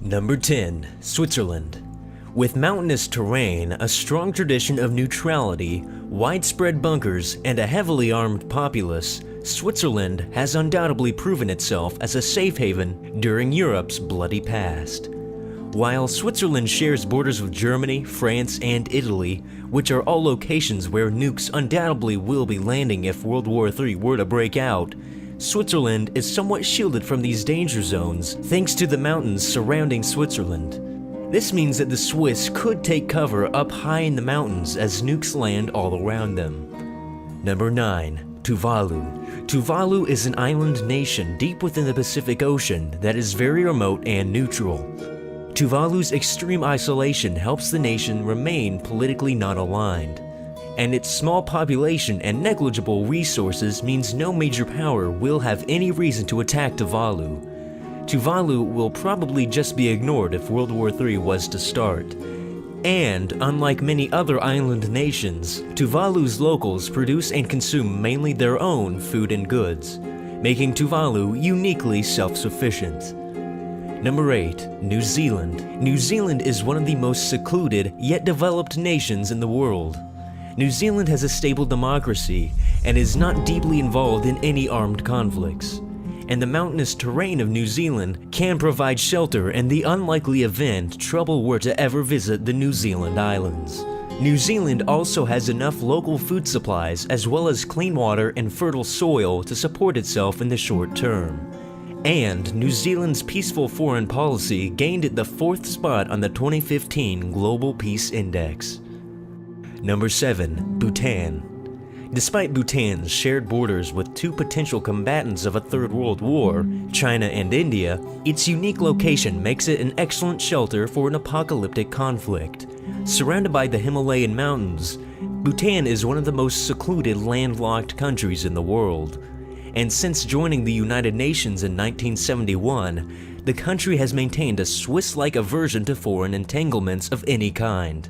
Number 10. Switzerland. With mountainous terrain, a strong tradition of neutrality, widespread bunkers, and a heavily armed populace, Switzerland has undoubtedly proven itself as a safe haven during Europe's bloody past. While Switzerland shares borders with Germany, France, and Italy, which are all locations where nukes undoubtedly will be landing if World War III were to break out, Switzerland is somewhat shielded from these danger zones thanks to the mountains surrounding Switzerland. This means that the Swiss could take cover up high in the mountains as nukes land all around them. Number 9. Tuvalu. Tuvalu is an island nation deep within the Pacific Ocean that is very remote and neutral. Tuvalu's extreme isolation helps the nation remain politically not aligned, and its small population and negligible resources means no major power will have any reason to attack Tuvalu. Tuvalu will probably just be ignored if World War III was to start. And, unlike many other island nations, Tuvalu's locals produce and consume mainly their own food and goods, making Tuvalu uniquely self-sufficient. Number 8. New Zealand. New Zealand is one of the most secluded yet developed nations in the world. New Zealand has a stable democracy and is not deeply involved in any armed conflicts. And the mountainous terrain of New Zealand can provide shelter in the unlikely event trouble were to ever visit the New Zealand islands. New Zealand also has enough local food supplies as well as clean water and fertile soil to support itself in the short term. And New Zealand's peaceful foreign policy gained it the 4th spot on the 2015 Global Peace Index. Number 7. Bhutan. Despite Bhutan's shared borders with two potential combatants of a Third World War, China and India, its unique location makes it an excellent shelter for an apocalyptic conflict. Surrounded by the Himalayan mountains, Bhutan is one of the most secluded landlocked countries in the world. And since joining the United Nations in 1971, the country has maintained a Swiss-like aversion to foreign entanglements of any kind.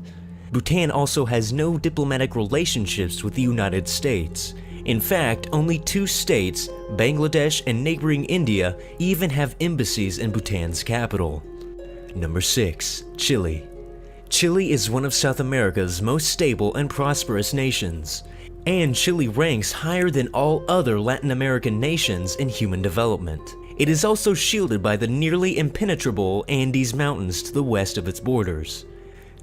Bhutan also has no diplomatic relationships with the United States. In fact, only 2 states, Bangladesh and neighboring India, even have embassies in Bhutan's capital. Number 6. Chile. Chile is one of South America's most stable and prosperous nations, and Chile ranks higher than all other Latin American nations in human development. It is also shielded by the nearly impenetrable Andes Mountains to the west of its borders.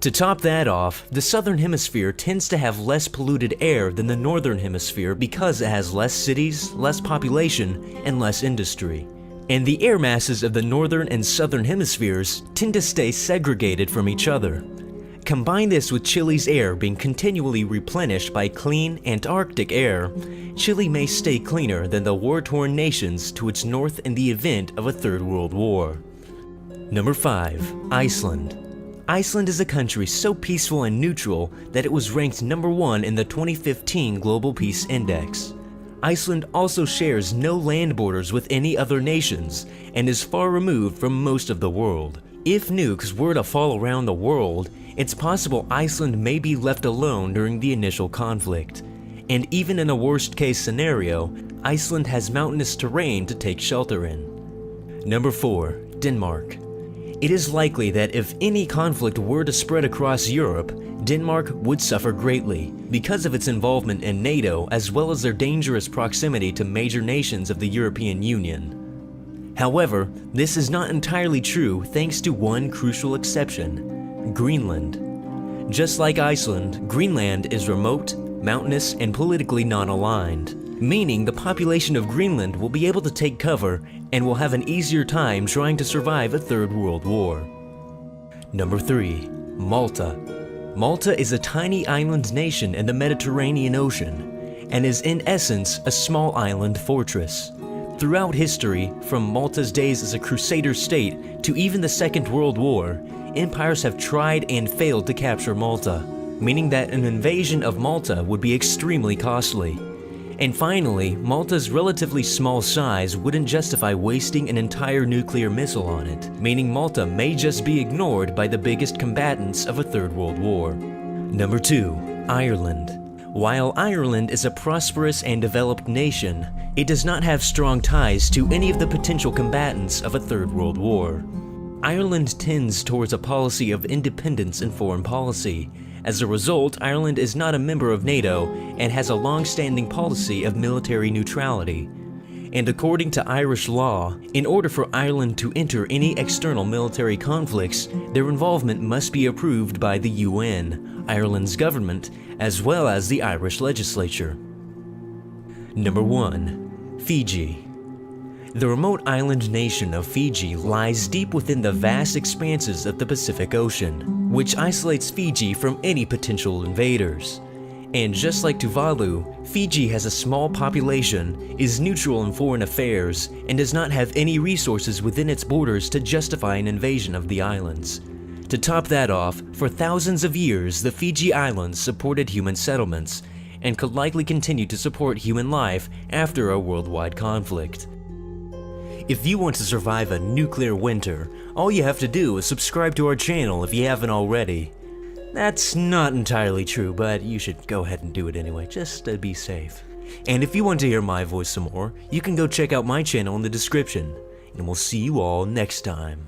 To top that off, the southern hemisphere tends to have less polluted air than the northern hemisphere because it has less cities, less population, and less industry. And the air masses of the northern and southern hemispheres tend to stay segregated from each other. Combine this with Chile's air being continually replenished by clean Antarctic air, Chile may stay cleaner than the war-torn nations to its north in the event of a Third World War. Number 5. Iceland. Iceland is a country so peaceful and neutral that it was ranked number 1 in the 2015 Global Peace Index. Iceland also shares no land borders with any other nations and is far removed from most of the world. If nukes were to fall around the world, it's possible Iceland may be left alone during the initial conflict. And even in a worst-case scenario, Iceland has mountainous terrain to take shelter in. Number 4. Denmark. It is likely that if any conflict were to spread across Europe, Denmark would suffer greatly because of its involvement in NATO as well as their dangerous proximity to major nations of the European Union. However, this is not entirely true thanks to one crucial exception: Greenland. Just like Iceland, Greenland is remote, mountainous, and politically non-aligned, meaning the population of Greenland will be able to take cover and will have an easier time trying to survive a Third World War. Number 3. Malta. Malta is a tiny island nation in the Mediterranean Ocean and is in essence a small island fortress. Throughout history, from Malta's days as a crusader state to even the Second World War, empires have tried and failed to capture Malta, meaning that an invasion of Malta would be extremely costly. And finally, Malta's relatively small size wouldn't justify wasting an entire nuclear missile on it, meaning Malta may just be ignored by the biggest combatants of a Third World War. Number 2. Ireland. While Ireland is a prosperous and developed nation, it does not have strong ties to any of the potential combatants of a Third World War. Ireland tends towards a policy of independence in foreign policy. As a result, Ireland is not a member of NATO and has a long-standing policy of military neutrality. And according to Irish law, in order for Ireland to enter any external military conflicts, their involvement must be approved by the UN, Ireland's government, as well as the Irish legislature. Number 1. Fiji. The remote island nation of Fiji lies deep within the vast expanses of the Pacific Ocean, which isolates Fiji from any potential invaders. And just like Tuvalu, Fiji has a small population, is neutral in foreign affairs, and does not have any resources within its borders to justify an invasion of the islands. To top that off, for thousands of years the Fiji Islands supported human settlements, and could likely continue to support human life after a worldwide conflict. If you want to survive a nuclear winter, all you have to do is subscribe to our channel if you haven't already. That's not entirely true, but you should go ahead and do it anyway, just to be safe. And if you want to hear my voice some more, you can go check out my channel in the description. And we'll see you all next time.